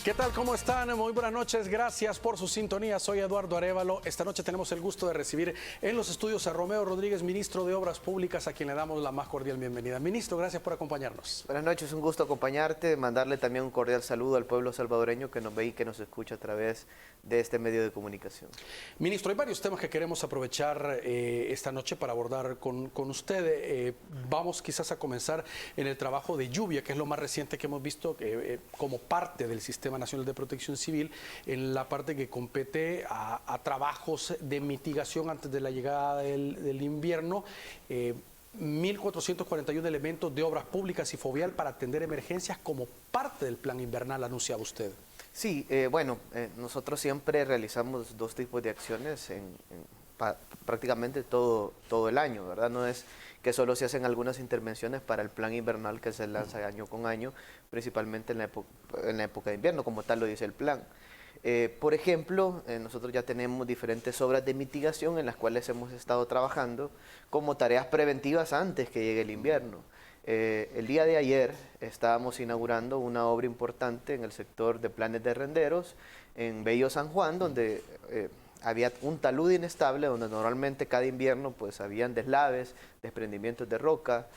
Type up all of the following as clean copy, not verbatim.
¿Qué tal? ¿Cómo están? Muy buenas noches. Gracias por su sintonía. Soy Eduardo Arévalo. Esta noche tenemos el gusto de recibir en los estudios a Romeo Rodríguez, ministro de Obras Públicas, a quien le damos la más cordial bienvenida. Ministro, gracias por acompañarnos. Buenas noches, un gusto acompañarte, mandarle también un cordial saludo al pueblo salvadoreño que nos ve y que nos escucha a través de este medio de comunicación. Ministro, hay varios temas que queremos aprovechar esta noche para abordar con usted. Vamos quizás a comenzar en el trabajo de lluvia, que es lo más reciente que hemos visto como parte del Sistema Nacional de Protección Civil, en la parte que compete a trabajos de mitigación antes de la llegada del invierno. 1.441 elementos de obras públicas y fovial para atender emergencias como parte del plan invernal, anunciaba usted. Sí, nosotros siempre realizamos dos tipos de acciones prácticamente todo el año, ¿verdad? No es que solo se hacen algunas intervenciones para el plan invernal que se lanza año con año, principalmente en la época de invierno, como tal lo dice el plan. Por ejemplo, nosotros ya tenemos diferentes obras de mitigación en las cuales hemos estado trabajando como tareas preventivas antes que llegue el invierno. El día de ayer estábamos inaugurando una obra importante en el sector de planes de renderos en Bello San Juan, donde había un talud inestable, donde normalmente cada invierno pues habían deslaves, desprendimientos de roca,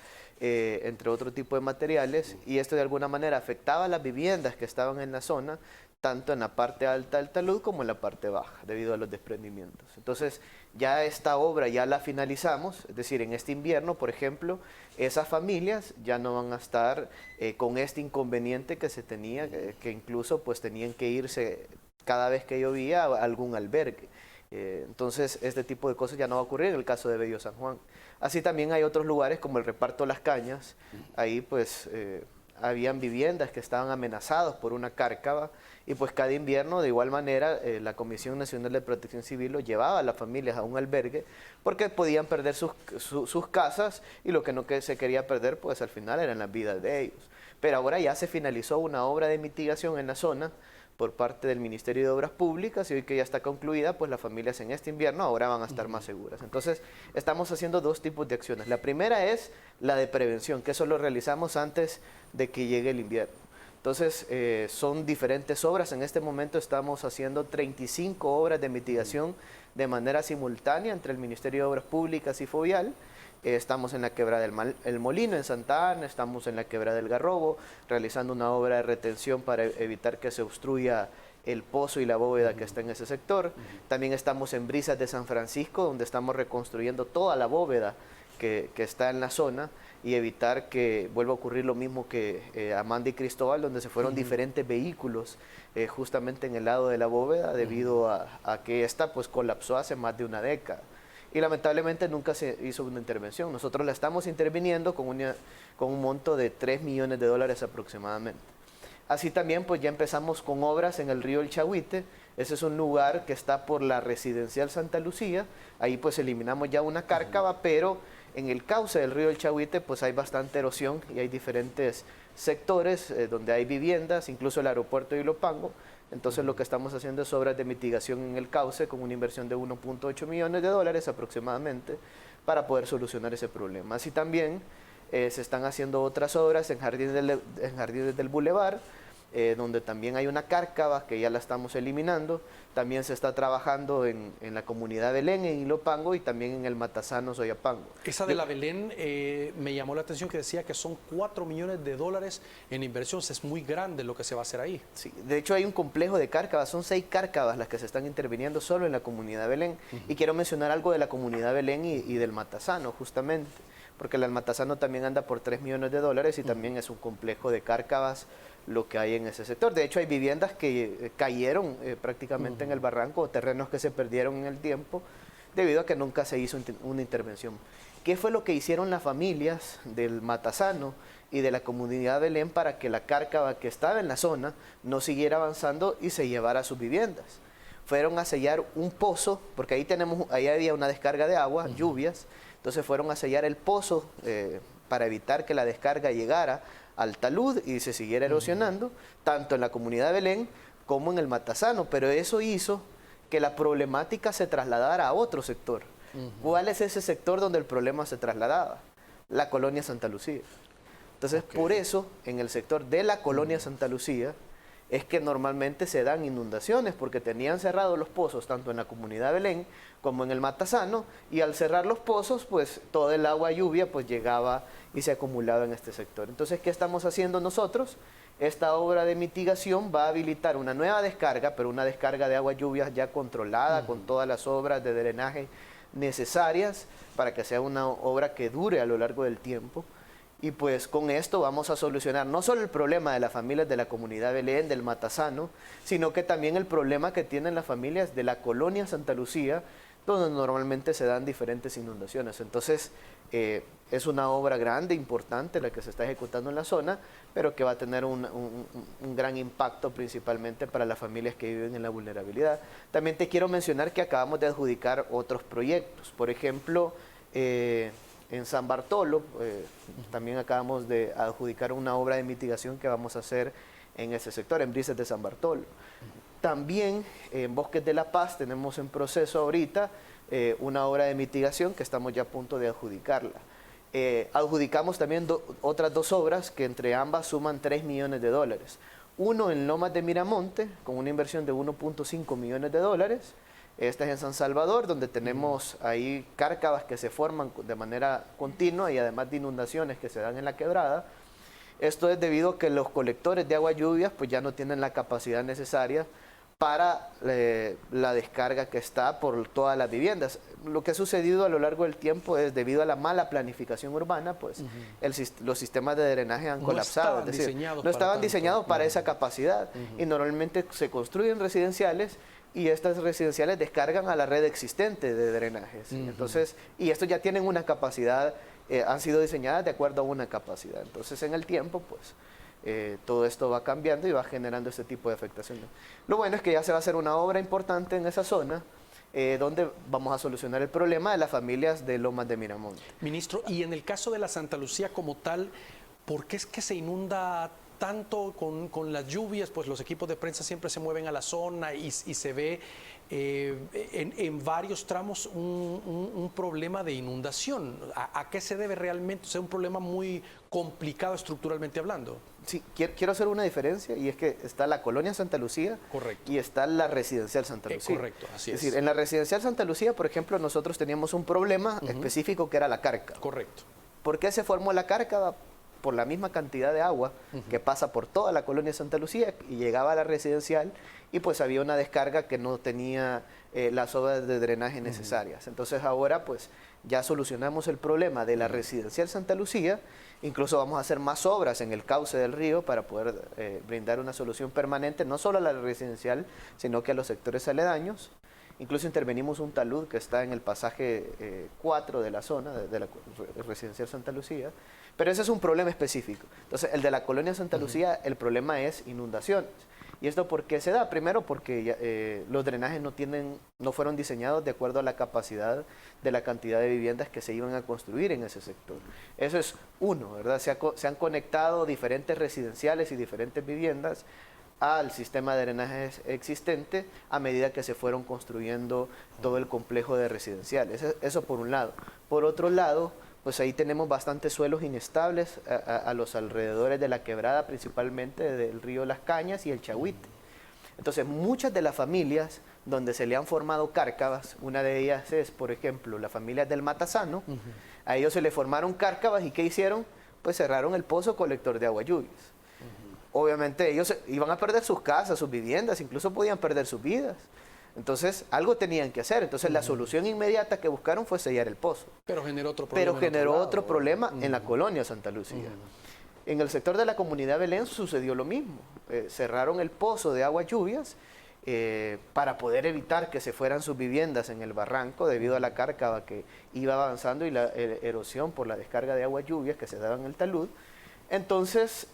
entre otro tipo de materiales, y esto de alguna manera afectaba a las viviendas que estaban en la zona, tanto en la parte alta del talud como en la parte baja, debido a los desprendimientos. Entonces, ya esta obra ya la finalizamos, es decir, en este invierno, por ejemplo, esas familias ya no van a estar con este inconveniente que se tenía, que incluso pues tenían que irse cada vez que llovía a algún albergue. Entonces, este tipo de cosas ya no va a ocurrir en el caso de Bello San Juan. Así también hay otros lugares como el Reparto Las Cañas, ahí pues habían viviendas que estaban amenazadas por una cárcava, y pues cada invierno de igual manera la Comisión Nacional de Protección Civil lo llevaba a las familias a un albergue porque podían perder sus casas, y lo que no se quería perder pues al final eran las vidas de ellos. Pero ahora ya se finalizó una obra de mitigación en la zona por parte del Ministerio de Obras Públicas, y hoy que ya está concluida, pues las familias en este invierno ahora van a estar más seguras. Entonces, estamos haciendo dos tipos de acciones. La primera es la de prevención, que eso lo realizamos antes de que llegue el invierno. Entonces, son diferentes obras. En este momento estamos haciendo 35 obras de mitigación de manera simultánea entre el Ministerio de Obras Públicas y Fovial. Estamos en la Quebrada del Molino, en Santa Ana, estamos en la Quebrada del Garrobo, realizando una obra de retención para evitar que se obstruya el pozo y la bóveda que está en ese sector. También estamos en Brisas de San Francisco, donde estamos reconstruyendo toda la bóveda que está en la zona, y evitar que vuelva a ocurrir lo mismo que Amanda y Cristóbal, donde se fueron diferentes vehículos justamente en el lado de la bóveda, debido a que esta pues colapsó hace más de una década. Y lamentablemente nunca se hizo una intervención. Nosotros la estamos interviniendo con un monto de $3 millones aproximadamente. Así también pues ya empezamos con obras en el río El Chahuite. Ese es un lugar que está por la residencial Santa Lucía. Ahí pues eliminamos ya una cárcava, pero en el cauce del río El Chahuite pues hay bastante erosión y hay diferentes sectores donde hay viviendas, incluso el aeropuerto de Ilopango. Entonces lo que estamos haciendo es obras de mitigación en el cauce con una inversión de $1.8 millones aproximadamente para poder solucionar ese problema. Así también se están haciendo otras obras en Jardines del Boulevard, donde también hay una cárcava que ya la estamos eliminando. También se está trabajando en la comunidad Belén, en Ilopango, y también en el Matasano, Soyapango. Esa de la Belén me llamó la atención, que decía que son $4 millones en inversión. Es muy grande lo que se va a hacer ahí. Sí, de hecho hay un complejo de cárcavas, son 6 cárcavas las que se están interviniendo solo en la comunidad Belén. Y quiero mencionar algo de la comunidad Belén y del Matasano, justamente, porque el Matasano también anda por $3 millones y también es un complejo de cárcavas lo que hay en ese sector. De hecho, hay viviendas que cayeron prácticamente en el barranco, o terrenos que se perdieron en el tiempo, debido a que nunca se hizo una intervención. ¿Qué fue lo que hicieron las familias del Matasano y de la comunidad Belén para que la cárcava que estaba en la zona no siguiera avanzando y se llevara a sus viviendas? Fueron a sellar un pozo, porque ahí había una descarga de agua, lluvias. Entonces fueron a sellar el pozo para evitar que la descarga llegara al talud y se siguiera erosionando, tanto en la comunidad de Belén como en el Matasano. Pero eso hizo que la problemática se trasladara a otro sector. ¿Cuál es ese sector donde el problema se trasladaba? La colonia Santa Lucía. Entonces, por eso, en el sector de la colonia Santa Lucía, es que normalmente se dan inundaciones porque tenían cerrados los pozos tanto en la comunidad Belén como en el Matasano, y al cerrar los pozos pues todo el agua lluvia pues llegaba y se acumulaba en este sector. Entonces, ¿qué estamos haciendo nosotros? Esta obra de mitigación va a habilitar una nueva descarga, pero una descarga de agua lluvia ya controlada con todas las obras de drenaje necesarias para que sea una obra que dure a lo largo del tiempo. Y pues con esto vamos a solucionar no solo el problema de las familias de la comunidad Belén, del Matasano, sino que también el problema que tienen las familias de la colonia Santa Lucía, donde normalmente se dan diferentes inundaciones. Entonces, es una obra grande, importante, la que se está ejecutando en la zona, pero que va a tener un gran impacto principalmente para las familias que viven en la vulnerabilidad. También te quiero mencionar que acabamos de adjudicar otros proyectos. Por ejemplo, en San Bartolo, también acabamos de adjudicar una obra de mitigación que vamos a hacer en ese sector, en Brises de San Bartolo. También en Bosques de la Paz tenemos en proceso ahorita una obra de mitigación que estamos ya a punto de adjudicarla. Adjudicamos también otras dos obras que entre ambas suman $3 millones. Uno en Lomas de Miramonte, con una inversión de $1.5 millones. Esta es en San Salvador, donde tenemos ahí cárcavas que se forman de manera continua y además de inundaciones que se dan en la quebrada. Esto es debido a que los colectores de agua lluvias pues ya no tienen la capacidad necesaria para la descarga que está por todas las viviendas. Lo que ha sucedido a lo largo del tiempo es debido a la mala planificación urbana, pues los sistemas de drenaje han colapsado. Es decir, no estaban diseñados para esa capacidad y normalmente se construyen residenciales y estas residenciales descargan a la red existente de drenajes. Entonces, y estos ya tienen una capacidad, han sido diseñadas de acuerdo a una capacidad. Entonces, en el tiempo, pues, todo esto va cambiando y va generando este tipo de afectaciones. Lo bueno es que ya se va a hacer una obra importante en esa zona, donde vamos a solucionar el problema de las familias de Lomas de Miramonte. Ministro, y en el caso de la Santa Lucía como tal, ¿por qué es que se inunda tanto con las lluvias? Pues los equipos de prensa siempre se mueven a la zona y se ve en varios tramos un problema de inundación. ¿A qué se debe realmente? O sea, un problema muy complicado estructuralmente hablando. Sí, quiero hacer una diferencia, y es que está la colonia Santa Lucía. Correcto. Y está la residencial Santa Lucía. Correcto, así es. Es decir, en la residencial Santa Lucía, por ejemplo, nosotros teníamos un problema específico que era la cárcava. Correcto. ¿Por qué se formó la cárcava? Por la misma cantidad de agua que pasa por toda la colonia Santa Lucía y llegaba a la residencial, y pues había una descarga que no tenía las obras de drenaje necesarias. Entonces ahora pues ya solucionamos el problema de la residencial Santa Lucía, incluso vamos a hacer más obras en el cauce del río para poder brindar una solución permanente, no solo a la residencial, sino que a los sectores aledaños. Incluso intervenimos un talud que está en el pasaje 4 de la zona, de la residencial Santa Lucía, pero ese es un problema específico. Entonces, el de la colonia Santa Lucía, el problema es inundaciones. ¿Y esto por qué se da? Primero, porque los drenajes no fueron diseñados de acuerdo a la capacidad de la cantidad de viviendas que se iban a construir en ese sector. Eso es uno, ¿verdad? Se han conectado diferentes residenciales y diferentes viviendas al sistema de drenaje existente a medida que se fueron construyendo todo el complejo de residenciales. Eso por un lado. Por otro lado, pues ahí tenemos bastantes suelos inestables a los alrededores de la quebrada, principalmente del río Las Cañas y el Chahuite. Entonces, muchas de las familias donde se le han formado cárcavas, una de ellas es, por ejemplo, las familias del Matasano, a ellos se le formaron cárcavas y ¿qué hicieron? Pues cerraron el pozo colector de agua lluvias. Obviamente ellos iban a perder sus casas, sus viviendas, incluso podían perder sus vidas. Entonces, algo tenían que hacer. Entonces, la solución inmediata que buscaron fue sellar el pozo. Pero generó otro problema. Pero generó otro problema en la colonia Santa Lucía. En el sector de la comunidad Belén sucedió lo mismo. Cerraron el pozo de agua lluvias para poder evitar que se fueran sus viviendas en el barranco debido a la cárcava que iba avanzando y la erosión por la descarga de agua lluvias que se daba en el talud. Entonces,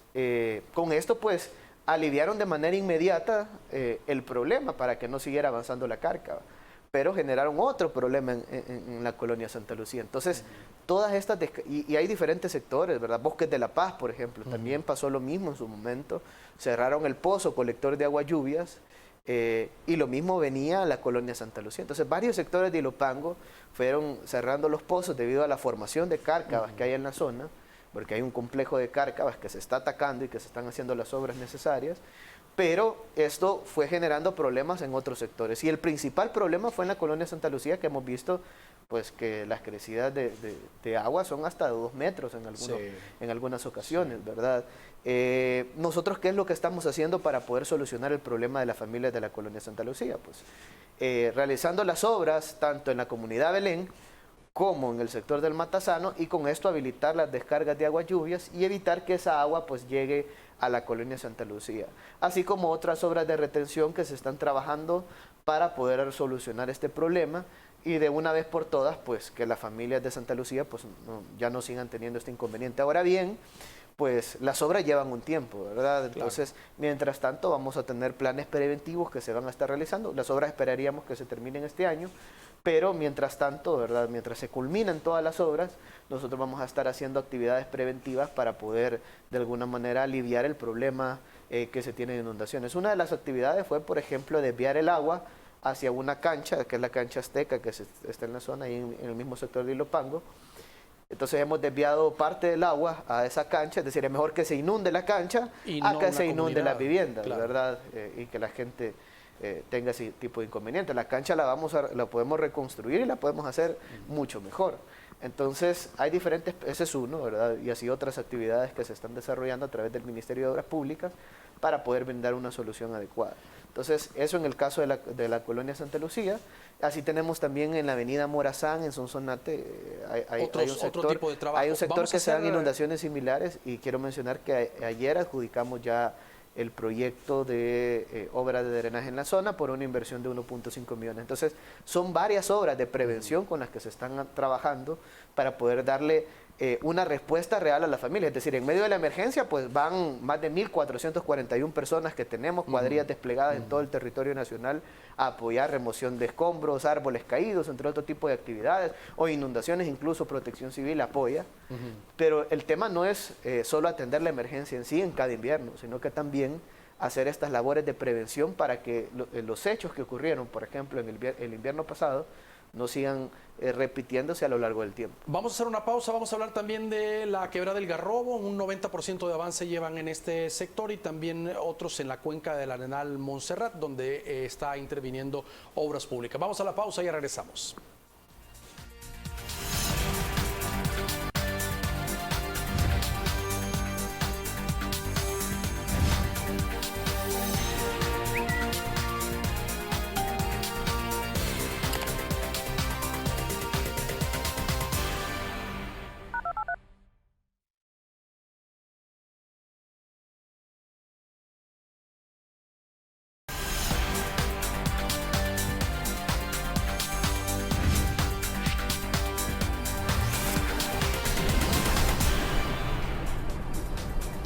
con esto pues aliviaron de manera inmediata el problema para que no siguiera avanzando la cárcava, pero generaron otro problema en la colonia Santa Lucía. Entonces, todas estas, y hay diferentes sectores, ¿verdad? Bosques de la Paz, por ejemplo, también pasó lo mismo en su momento, cerraron el pozo colector de agua lluvias, y lo mismo venía a la colonia Santa Lucía. Entonces, varios sectores de Ilopango fueron cerrando los pozos debido a la formación de cárcavas que hay en la zona, porque hay un complejo de cárcavas que se está atacando y que se están haciendo las obras necesarias, pero esto fue generando problemas en otros sectores. Y el principal problema fue en la colonia Santa Lucía, que hemos visto pues que las crecidas de agua son hasta 2 metros en algunas ocasiones, ¿verdad? Nosotros, ¿qué es lo que estamos haciendo para poder solucionar el problema de las familias de la colonia Santa Lucía? Pues realizando las obras tanto en la comunidad Belén como en el sector del Matasano, y con esto habilitar las descargas de aguas lluvias y evitar que esa agua pues llegue a la colonia Santa Lucía, así como otras obras de retención que se están trabajando para poder solucionar este problema y de una vez por todas pues que las familias de Santa Lucía pues ya no sigan teniendo este inconveniente. Ahora bien, pues las obras llevan un tiempo, ¿verdad? Entonces, claro, mientras tanto vamos a tener planes preventivos que se van a estar realizando. Las obras esperaríamos que se terminen este año, pero mientras tanto, ¿verdad? Mientras se culminan todas las obras, nosotros vamos a estar haciendo actividades preventivas para poder de alguna manera aliviar el problema que se tiene de inundaciones. Una de las actividades fue, por ejemplo, desviar el agua hacia una cancha, que es la cancha Azteca, que está en la zona, ahí en el mismo sector de Ilopango. Entonces hemos desviado parte del agua a esa cancha, es decir, es mejor que se inunde la cancha a que se inunde las viviendas, claro, ¿verdad? Y que la gente tenga ese tipo de inconveniente. La cancha la podemos reconstruir y la podemos hacer mucho mejor. Entonces hay diferentes, ese es uno, ¿verdad? Y así otras actividades que se están desarrollando a través del Ministerio de Obras Públicas para poder brindar una solución adecuada. Entonces, eso en el caso de la colonia Santa Lucía. Así tenemos también en la avenida Morazán, en Sonsonate, hay un sector que se dan inundaciones similares, y quiero mencionar que ayer adjudicamos ya el proyecto de obra de drenaje en la zona por una inversión de 1.5 millones. Entonces, son varias obras de prevención con las que se están trabajando para poder darle una respuesta real a la familia. Es decir, en medio de la emergencia, pues van más de 1.441 personas que tenemos, cuadrillas desplegadas en todo el territorio nacional a apoyar remoción de escombros, árboles caídos, entre otro tipo de actividades, o inundaciones, incluso Protección Civil apoya. Pero el tema no es solo atender la emergencia en sí en cada invierno, sino que también hacer estas labores de prevención para que los hechos que ocurrieron, por ejemplo, en el invierno pasado, no sigan repitiéndose a lo largo del tiempo. Vamos a hacer una pausa, vamos a hablar también de la quebrada del Garrobo. Un 90% de avance llevan en este sector, y también otros en la cuenca del Arenal Montserrat, donde está interviniendo Obras Públicas. Vamos a la pausa y ya regresamos.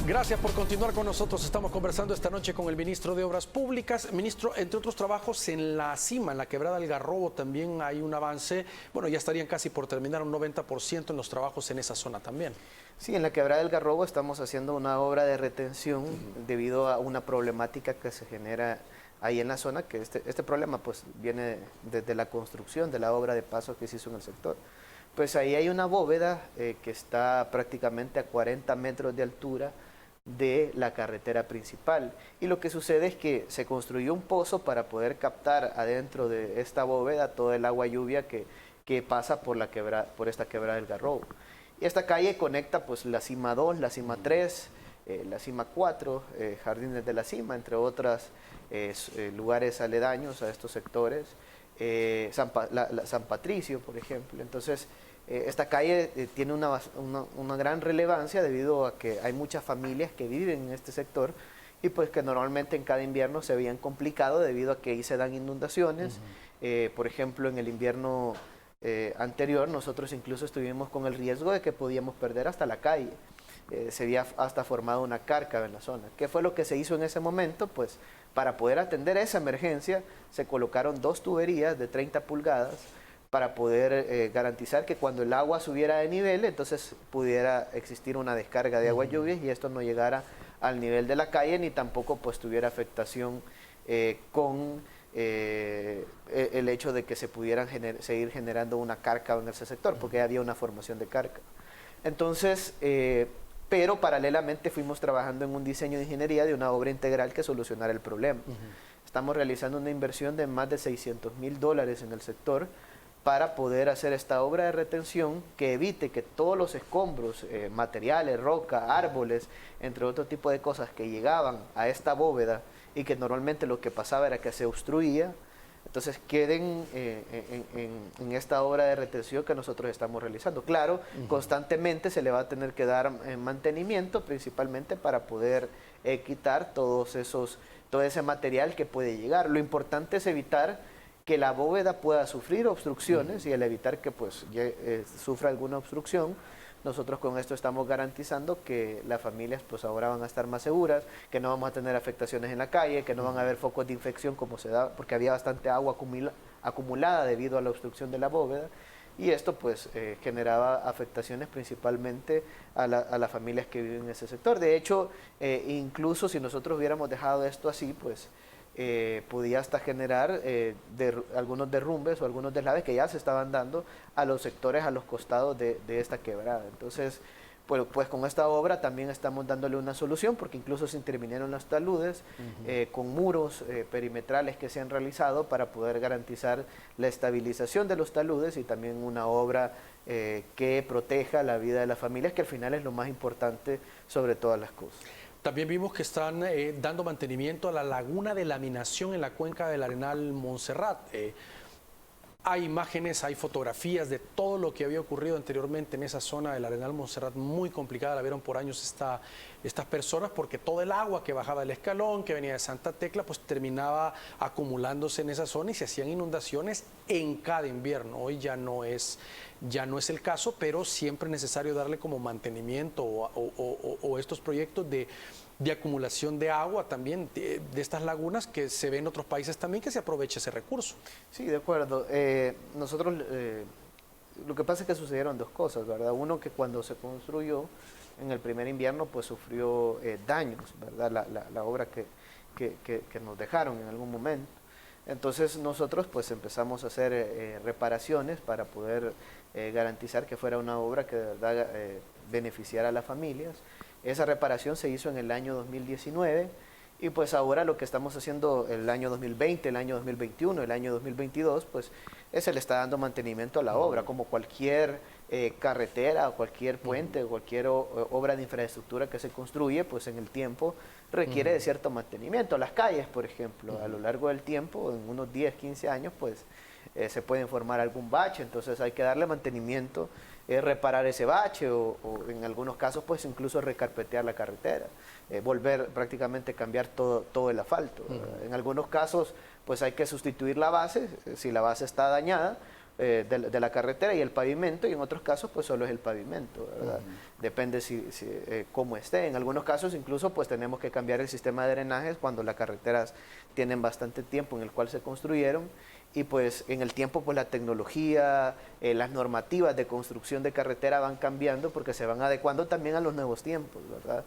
Gracias por continuar con nosotros. Estamos conversando esta noche con el ministro de Obras Públicas. Ministro, entre otros trabajos, en la cima, en la quebrada del Garrobo, también hay un avance. Bueno, ya estarían casi por terminar, un 90% en los trabajos en esa zona también. Sí, en la quebrada del Garrobo estamos haciendo una obra de retención debido a una problemática que se genera ahí en la zona, que este problema pues viene desde la construcción de la obra de paso que se hizo en el sector. Pues ahí hay una bóveda que está prácticamente a 40 metros de altura de la carretera principal, y lo que sucede es que se construyó un pozo para poder captar adentro de esta bóveda todo el agua lluvia que pasa por esta quebrada del Garrobo. Y esta calle conecta pues la cima 2, la cima 3, la cima 4, Jardines de la Cima, entre otros lugares aledaños a estos sectores, San Patricio, por ejemplo. Entonces, esta calle tiene una gran relevancia debido a que hay muchas familias que viven en este sector, y pues que normalmente en cada invierno se veían complicado debido a que ahí se dan inundaciones. Por ejemplo, en el invierno anterior nosotros incluso estuvimos con el riesgo de que podíamos perder hasta la calle. Se había hasta formado una cárcava en la zona. ¿Qué fue lo que se hizo en ese momento? Pues para poder atender esa emergencia se colocaron 2 tuberías de 30 pulgadas para poder garantizar que cuando el agua subiera de nivel, entonces pudiera existir una descarga de agua lluvias y esto no llegara al nivel de la calle, ni tampoco pues tuviera afectación con el hecho de que se pudieran seguir generando una cárcava en ese sector, porque había una formación de cárcava. Entonces, pero paralelamente fuimos trabajando en un diseño de ingeniería de una obra integral que solucionara el problema. Estamos realizando una inversión de más de $600,000 en el sector para poder hacer esta obra de retención que evite que todos los escombros, materiales, roca, árboles, entre otro tipo de cosas que llegaban a esta bóveda y que normalmente lo que pasaba era que se obstruía, entonces queden en esta obra de retención que nosotros estamos realizando. Claro, constantemente se le va a tener que dar mantenimiento, principalmente para poder quitar todo ese material que puede llegar. Lo importante es evitar que la bóveda pueda sufrir obstrucciones y al evitar que pues sufra alguna obstrucción, nosotros con esto estamos garantizando que las familias pues ahora van a estar más seguras, que no vamos a tener afectaciones en la calle, que no van a haber focos de infección como se da, porque había bastante agua acumulada debido a la obstrucción de la bóveda, y esto pues generaba afectaciones principalmente a las familias que viven en ese sector. De hecho, incluso si nosotros hubiéramos dejado esto así, pues podía hasta generar algunos derrumbes o algunos deslaves que ya se estaban dando a los sectores a los costados de esta quebrada. Entonces, pues con esta obra también estamos dándole una solución, porque incluso se intervinieron los taludes con muros perimetrales que se han realizado para poder garantizar la estabilización de los taludes y también una obra que proteja la vida de las familias, que al final es lo más importante sobre todas las cosas. También vimos que están dando mantenimiento a la laguna de laminación en la cuenca del Arenal Montserrat. Hay imágenes, hay fotografías de todo lo que había ocurrido anteriormente en esa zona del Arenal Montserrat, muy complicada, la vieron por años estas personas, porque todo el agua que bajaba del escalón, que venía de Santa Tecla, pues terminaba acumulándose en esa zona y se hacían inundaciones en cada invierno. Hoy ya no es el caso, pero siempre es necesario darle como mantenimiento o estos proyectos de acumulación de agua también, de estas lagunas que se ven en otros países también, que se aproveche ese recurso. Sí, de acuerdo. Nosotros, lo que pasa es que sucedieron dos cosas, ¿verdad? Uno, que cuando se construyó en el primer invierno, pues sufrió daños, ¿verdad? La obra que nos dejaron en algún momento. Entonces nosotros pues empezamos a hacer reparaciones para poder garantizar que fuera una obra que de verdad beneficiara a las familias. Esa reparación se hizo en el año 2019 y pues ahora lo que estamos haciendo el año 2020, el año 2021, el año 2022, pues se le está dando mantenimiento a la obra, como cualquier carretera, cualquier puente, cualquier obra de infraestructura que se construye, pues en el tiempo requiere de cierto mantenimiento. Las calles, por ejemplo, a lo largo del tiempo, en unos 10, 15 años, pues se puede formar algún bache, entonces hay que darle mantenimiento, reparar ese bache o en algunos casos pues incluso recarpetear la carretera, volver prácticamente cambiar todo el asfalto. En algunos casos pues hay que sustituir la base, si la base está dañada, de la carretera y el pavimento, y en otros casos pues solo es el pavimento, ¿verdad? Depende cómo esté. En algunos casos incluso pues tenemos que cambiar el sistema de drenajes cuando las carreteras tienen bastante tiempo en el cual se construyeron, y pues en el tiempo pues la tecnología, las normativas de construcción de carretera van cambiando porque se van adecuando también a los nuevos tiempos, ¿verdad?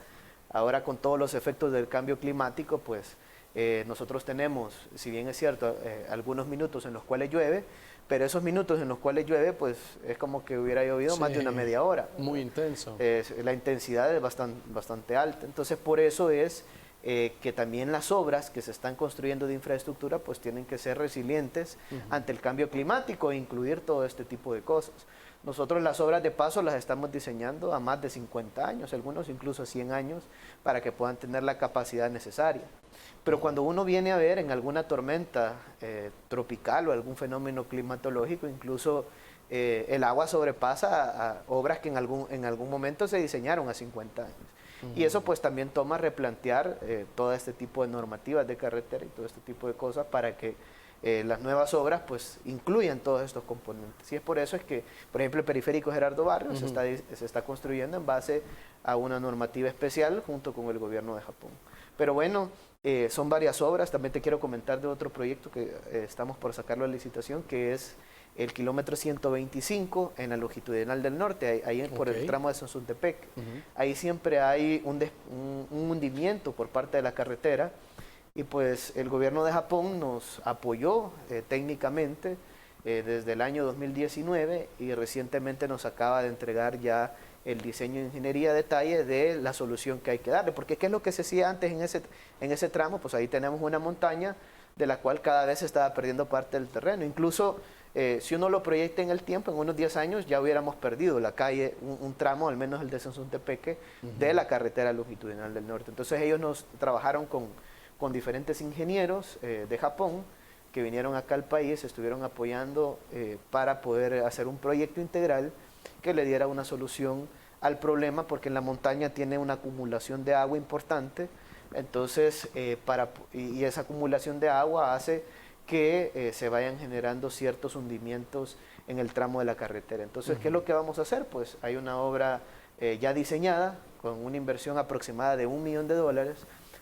Ahora con todos los efectos del cambio climático pues nosotros tenemos, si bien es cierto, algunos minutos en los cuales llueve, pero esos minutos en los cuales llueve, pues es como que hubiera llovido más de una media hora. Muy intenso. La intensidad es bastante alta. Entonces, por eso es que también las obras que se están construyendo de infraestructura, pues tienen que ser resilientes ante el cambio climático e incluir todo este tipo de cosas. Nosotros las obras de paso las estamos diseñando a más de 50 años, algunos incluso a 100 años, para que puedan tener la capacidad necesaria. Pero cuando uno viene a ver en alguna tormenta tropical o algún fenómeno climatológico, incluso el agua sobrepasa a obras que en algún momento se diseñaron a 50 años. Y eso pues también toma replantear todo este tipo de normativas de carretera y todo este tipo de cosas para que las nuevas obras pues incluyan todos estos componentes. Y es por eso es que, por ejemplo, el periférico Gerardo Barrios se está construyendo en base a una normativa especial junto con el gobierno de Japón. Pero bueno, son varias obras. También te quiero comentar de otro proyecto que estamos por sacarlo a licitación, que es el kilómetro 125 en la longitudinal del norte, ahí por el tramo de Sonsuntepec. Ahí siempre hay un hundimiento por parte de la carretera, y pues el gobierno de Japón nos apoyó técnicamente desde el año 2019, y recientemente nos acaba de entregar ya el diseño de ingeniería a detalle de la solución que hay que darle. Porque ¿qué es lo que se hacía antes en ese tramo? Pues ahí tenemos una montaña de la cual cada vez se estaba perdiendo parte del terreno. Incluso si uno lo proyecta en el tiempo, en unos 10 años ya hubiéramos perdido la calle, un tramo, al menos el de Sonsuntepeque, de la carretera longitudinal del norte. Entonces ellos nos trabajaron con diferentes ingenieros de Japón que vinieron acá al país, estuvieron apoyando para poder hacer un proyecto integral que le diera una solución al problema, porque en la montaña tiene una acumulación de agua importante. Entonces, y esa acumulación de agua hace que se vayan generando ciertos hundimientos en el tramo de la carretera. Entonces, ¿qué es lo que vamos a hacer? Pues hay una obra ya diseñada con una inversión aproximada de $1 millón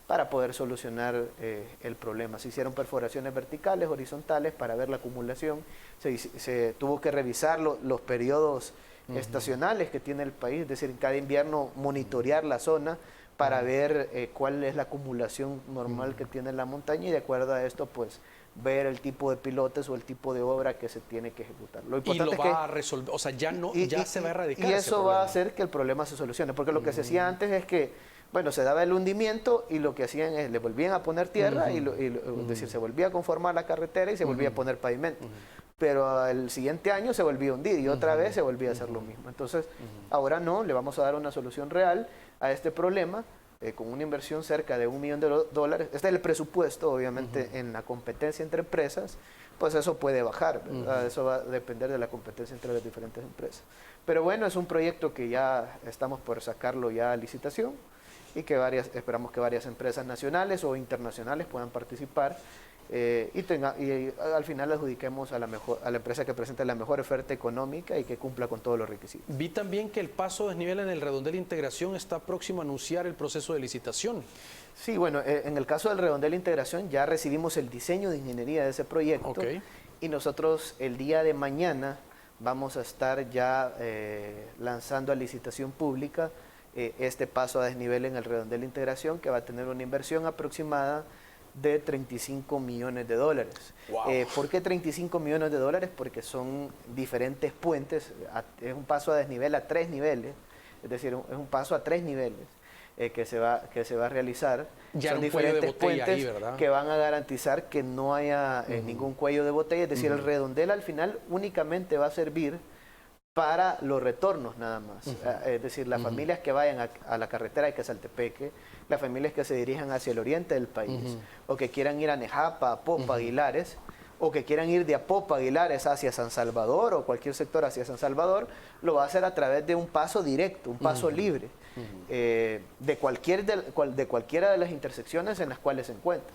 para poder solucionar el problema. Se hicieron perforaciones verticales, horizontales para ver la acumulación. Se tuvo que revisar los periodos estacionales que tiene el país, es decir, cada invierno monitorear la zona para ver cuál es la acumulación normal que tiene la montaña, y de acuerdo a esto, pues, ver el tipo de pilotes o el tipo de obra que se tiene que ejecutar. Lo importante y lo va a resolver, o sea, ya se va a erradicar. Y eso va a hacer que el problema se solucione, porque lo que se hacía antes es que, bueno, se daba el hundimiento y lo que hacían es, le volvían a poner tierra, es decir, se volvía a conformar la carretera y se volvía a poner pavimento. Pero el siguiente año se volvía a hundir y otra vez se volvía a hacer lo mismo. Entonces, ahora no, le vamos a dar una solución real a este problema, con una inversión cerca de $1 millón. Este es el presupuesto, obviamente, en la competencia entre empresas, pues eso puede bajar, ¿verdad? Eso va a depender de la competencia entre las diferentes empresas. Pero bueno, es un proyecto que ya estamos por sacarlo ya a licitación, y que esperamos que varias empresas nacionales o internacionales puedan participar, y al final adjudiquemos a la empresa que presente la mejor oferta económica y que cumpla con todos los requisitos. Vi también que el paso a desnivel en el redondel integración está próximo a anunciar el proceso de licitación. Sí, bueno, en el caso del redondel integración ya recibimos el diseño de ingeniería de ese proyecto, y nosotros el día de mañana vamos a estar ya lanzando a licitación pública este paso a desnivel en el redondel integración, que va a tener una inversión aproximada de $35 millones. Wow. ¿Por qué $35 millones? Porque son diferentes puentes, es un paso a desnivel a 3 niveles, es decir, es un paso a 3 niveles que se va a realizar. Ya son diferentes puentes ahí, que van a garantizar que no haya ningún cuello de botella, es decir, el redondel al final únicamente va a servir para los retornos nada más, es decir, las familias que vayan a la carretera de Quesaltepeque, las familias que se dirijan hacia el oriente del país, o que quieran ir a Nejapa, Apopa, Aguilares, o que quieran ir de Apopa, Aguilares hacia San Salvador, o cualquier sector hacia San Salvador, lo va a hacer a través de un paso directo, un paso libre, de cualquiera de las intersecciones en las cuales se encuentra.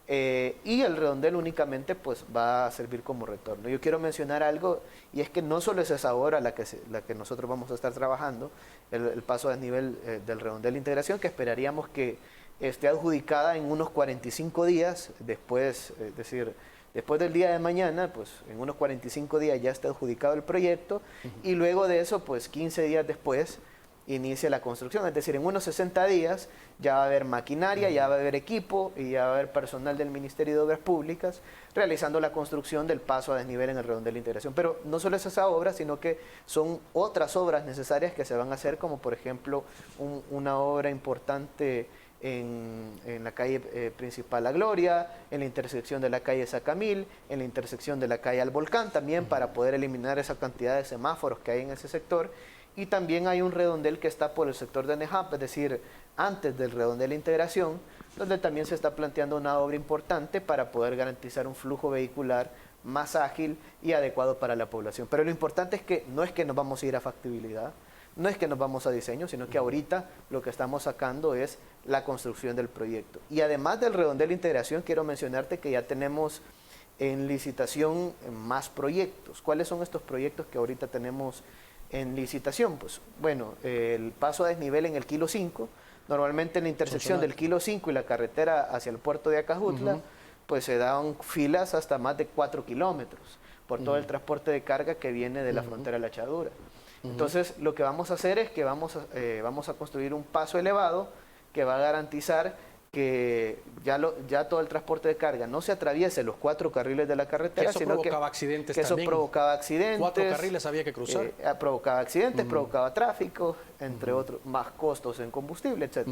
Y el redondel únicamente pues va a servir como retorno. Yo quiero mencionar algo, y es que no solo es esa obra la que nosotros vamos a estar trabajando, el paso a desnivel del redondel integración, que esperaríamos que esté adjudicada en unos 45 días después, es decir, después del día de mañana, pues en unos 45 días ya está adjudicado el proyecto, y luego de eso, pues 15 días después inicia la construcción, es decir, en unos 60 días ya va a haber maquinaria, ya va a haber equipo y ya va a haber personal del Ministerio de Obras Públicas realizando la construcción del paso a desnivel en el redondel de integración. Pero no solo es esa obra, sino que son otras obras necesarias que se van a hacer, como por ejemplo una obra importante en la calle principal La Gloria, en la intersección de la calle Sacamil, en la intersección de la calle Al Volcán, también para poder eliminar esa cantidad de semáforos que hay en ese sector. Y también hay un redondel que está por el sector de Nejapa, es decir, antes del redondel de integración, donde también se está planteando una obra importante para poder garantizar un flujo vehicular más ágil y adecuado para la población. Pero lo importante es que no es que nos vamos a ir a factibilidad, no es que nos vamos a diseño, sino que ahorita lo que estamos sacando es la construcción del proyecto. Y además del redondel de integración, quiero mencionarte que ya tenemos en licitación más proyectos. ¿Cuáles son estos proyectos que ahorita tenemos en licitación? Pues bueno, el paso a desnivel en el kilo 5, normalmente en la intersección del kilo 5 y la carretera hacia el puerto de Acajutla, pues se dan filas hasta más de 4 kilómetros por todo el transporte de carga que viene de la frontera de la Chadura. Entonces, lo que vamos a hacer es que vamos a construir un paso elevado que va a garantizar que ya todo el transporte de carga no se atraviese los 4 carriles de la carretera, que eso sino provocaba accidentes que eso también. provocaba accidentes. 4 carriles había que cruzar. Provocaba accidentes, provocaba tráfico, entre otros, más costos en combustible, etc.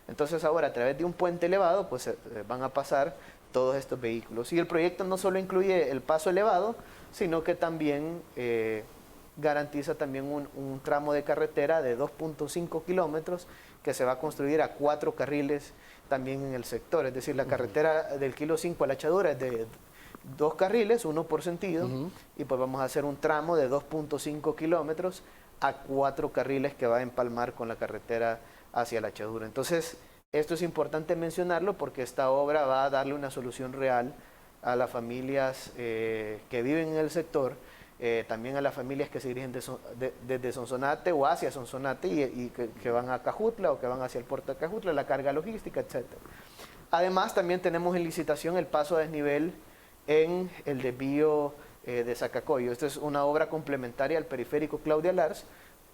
Entonces ahora a través de un puente elevado pues van a pasar todos estos vehículos. Y el proyecto no solo incluye el paso elevado, sino que también garantiza también un tramo de carretera de 2.5 kilómetros que se va a construir a 4 carriles también en el sector. Es decir, la carretera del kilo 5 a la Echadura es de 2 carriles, 1 por sentido, y pues vamos a hacer un tramo de 2.5 kilómetros a 4 carriles que va a empalmar con la carretera hacia la Echadura. Entonces, esto es importante mencionarlo porque esta obra va a darle una solución real a las familias que viven en el sector, también a las familias que se dirigen desde Sonsonate o hacia Sonsonate y que van a Cajutla o que van hacia el puerto de Cajutla, la carga logística, etc. Además, también tenemos en licitación el paso a desnivel en el desvío de Zacacoyo. Esta es una obra complementaria al periférico Claudia Lars.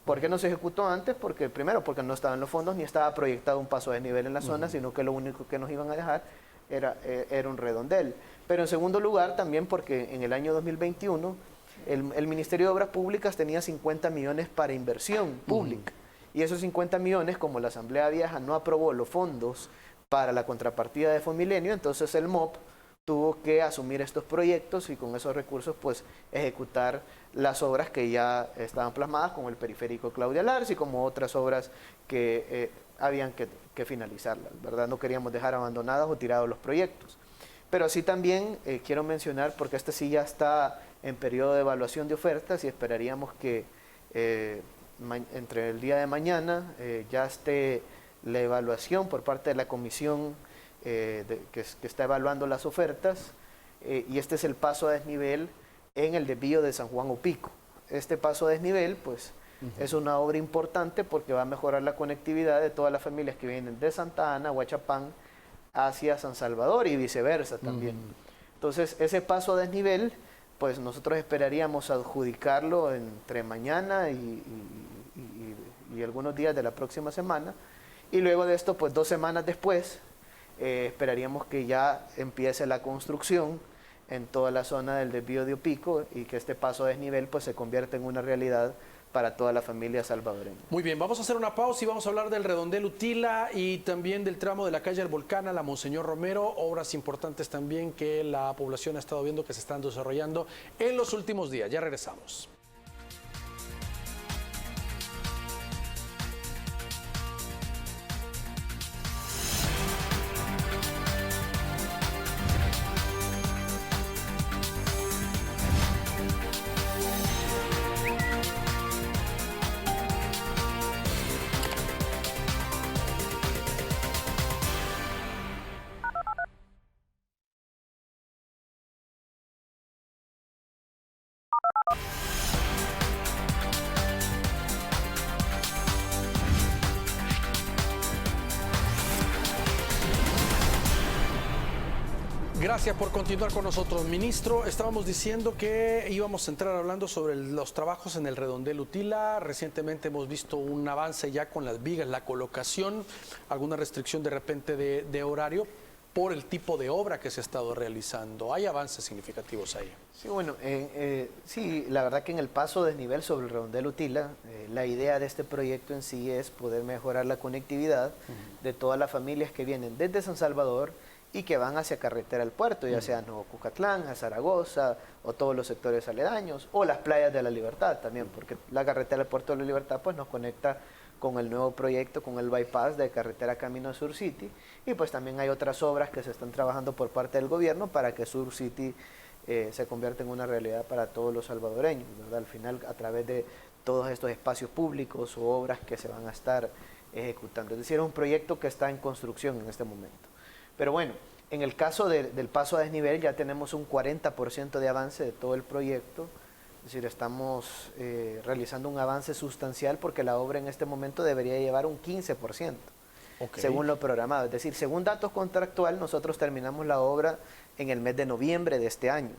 ¿Por qué no se ejecutó antes? Primero, porque no estaba en los fondos ni estaba proyectado un paso a desnivel en la zona, sino que lo único que nos iban a dejar era un redondel. Pero en segundo lugar, también porque en el año 2021 el Ministerio de Obras Públicas tenía 50 millones para inversión pública. Y esos 50 millones, como la Asamblea Vieja no aprobó los fondos para la contrapartida de Fomilenio, entonces el MOP tuvo que asumir estos proyectos y con esos recursos pues ejecutar las obras que ya estaban plasmadas, como el periférico Claudia Lars y como otras obras que habían que finalizarlas, ¿verdad? No queríamos dejar abandonados o tirados los proyectos. Pero así también quiero mencionar, porque este sí ya está en periodo de evaluación de ofertas y esperaríamos que entre el día de mañana ya esté la evaluación por parte de la comisión que está evaluando las ofertas, y este es el paso a desnivel en el desvío de San Juan Opico. Este paso a desnivel pues es una obra importante porque va a mejorar la conectividad de todas las familias que vienen de Santa Ana, Huachapán, hacia San Salvador y viceversa también. Entonces ese paso a desnivel pues nosotros esperaríamos adjudicarlo entre mañana y algunos días de la próxima semana, y luego de esto pues 2 semanas después esperaríamos que ya empiece la construcción en toda la zona del desvío de Opico y que este paso a desnivel pues se convierta en una realidad para toda la familia salvadoreña. Muy bien, vamos a hacer una pausa y vamos a hablar del redondel Utila y también del tramo de la calle El Volcán a la Monseñor Romero, obras importantes también que la población ha estado viendo que se están desarrollando en los últimos días. Ya regresamos. Gracias por continuar con nosotros, ministro. Estábamos diciendo que íbamos a entrar hablando sobre los trabajos en el redondel Utila. Recientemente hemos visto un avance ya con las vigas, la colocación, alguna restricción de repente de horario por el tipo de obra que se ha estado realizando. ¿Hay avances significativos ahí? Sí, bueno, sí, la verdad que en el paso desnivel sobre el redondel Utila, la idea de este proyecto en sí es poder mejorar la conectividad de todas las familias que vienen desde San Salvador y que van hacia carretera al puerto, ya sea Nuevo Cucatlán, a Zaragoza, o todos los sectores aledaños, o las playas de la Libertad también, porque la carretera al puerto de la Libertad pues nos conecta con el nuevo proyecto, con el bypass de carretera Camino a Sur City, y pues también hay otras obras que se están trabajando por parte del gobierno para que Sur City se convierta en una realidad para todos los salvadoreños, ¿verdad? Al final, a través de todos estos espacios públicos o obras que se van a estar ejecutando. Es decir, es un proyecto que está en construcción en este momento. Pero bueno, en el caso del paso a desnivel ya tenemos un 40% de avance de todo el proyecto. Es decir, estamos realizando un avance sustancial porque la obra en este momento debería llevar un 15%, según lo programado. Es decir, según datos contractual, nosotros terminamos la obra en el mes de noviembre de este año.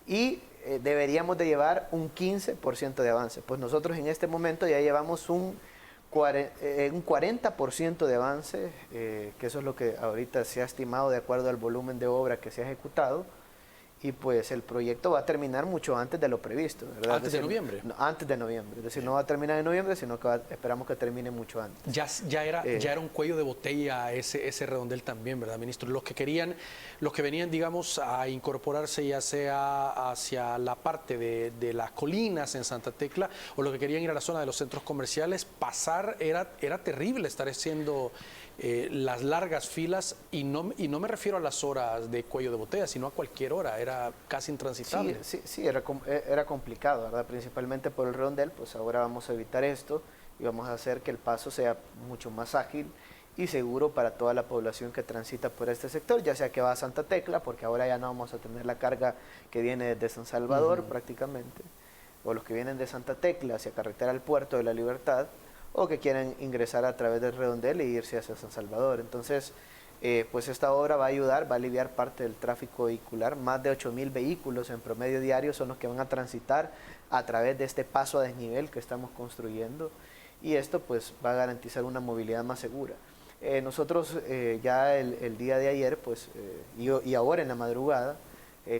Y deberíamos de llevar un 15% de avance. Pues nosotros en este momento ya llevamos un un 40% de avance, que eso es lo que ahorita se ha estimado de acuerdo al volumen de obra que se ha ejecutado, y pues el proyecto va a terminar mucho antes de lo previsto, ¿verdad? Antes de noviembre. No, antes de noviembre, es decir, no va a terminar en noviembre, sino que esperamos que termine mucho antes. Ya era un cuello de botella ese redondel también, ¿verdad, ministro? Los que venían, digamos, a incorporarse ya sea hacia la parte de las colinas en Santa Tecla, o los que querían ir a la zona de los centros comerciales, pasar era terrible estar haciendo las largas filas, y no me refiero a las horas de cuello de botella, sino a cualquier hora, era casi intransitable. Sí, era complicado, ¿verdad? Principalmente por el redondel, pues ahora vamos a evitar esto y vamos a hacer que el paso sea mucho más ágil y seguro para toda la población que transita por este sector, ya sea que va a Santa Tecla, porque ahora ya no vamos a tener la carga que viene desde San Salvador prácticamente, o los que vienen de Santa Tecla hacia carretera al Puerto de la Libertad, o que quieren ingresar a través del redondel e irse hacia San Salvador. Entonces, pues esta obra va a ayudar, va a aliviar parte del tráfico vehicular. Más de 8.000 vehículos en promedio diario son los que van a transitar a través de este paso a desnivel que estamos construyendo, y esto pues va a garantizar una movilidad más segura. Nosotros ya el día de ayer pues, y ahora en la madrugada,